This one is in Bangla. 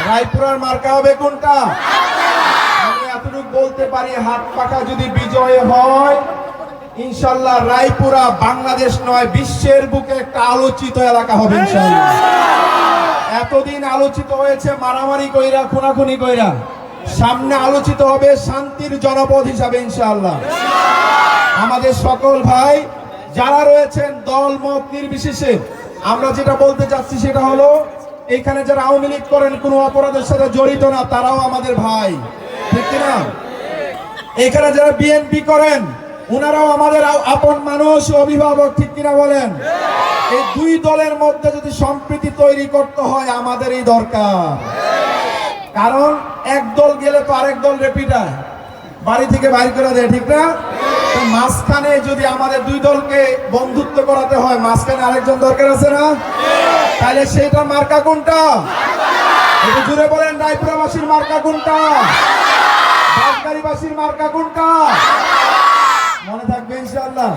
রায়পুরার মার্কা হবে কোনটা? আমি এতটুকু বলতে পারি, হাত পাখা যদি বিজয় হয়, ইনশাল্লাহ রায়পুরা বাংলাদেশ নয় বিশ্বের বুকে একটা আলোচিত এলাকা হবে ইনশাল্লাহ। এতদিন আলোচিত হয়েছে মারামারি কইরা, খুনাখুনি কইরা, সামনে আলোচিত হবে শান্তির জনপদ হিসাবে ইনশাআল্লাহ। আমাদের সকল ভাই যারা রয়েছেন দল মত নির্বিশেষে, আমরা যেটা বলতে চাচ্ছি সেটা হলো, এখানে যারা আওয়ামী লীগ করেন কোনো অপরাধের সাথে জড়িত না, তারাও আমাদের ভাই, ঠিক কিনা? এখানে যারা বিএনপি করেন উনারাও আমাদের আপন মানুষ, অভিভাবক, ঠিক কিনা বলেন? এই দুই দলের মধ্যে যদি সম্প্রীতি তৈরি করতে হয় আমাদেরই দরকার। কারণ এক দল গেলে তো আরেক দল রেপিটায়, বাড়ি থেকে বাইর করে দেয়, ঠিক না? মাঝখানে যদি আমাদের দুই দলকে বন্ধুত্ব করাতে হয়, মাঝখানে আরেকজন দরকার আছে না? তাহলে সেটা মার্কা কোনটা? একটু জুড়ে বলেন, রায়পুরাবাসীর মার্কা কোনটা? বাসীর মার্কা কোনটা? মনে থাকবে ইনশাআল্লাহ।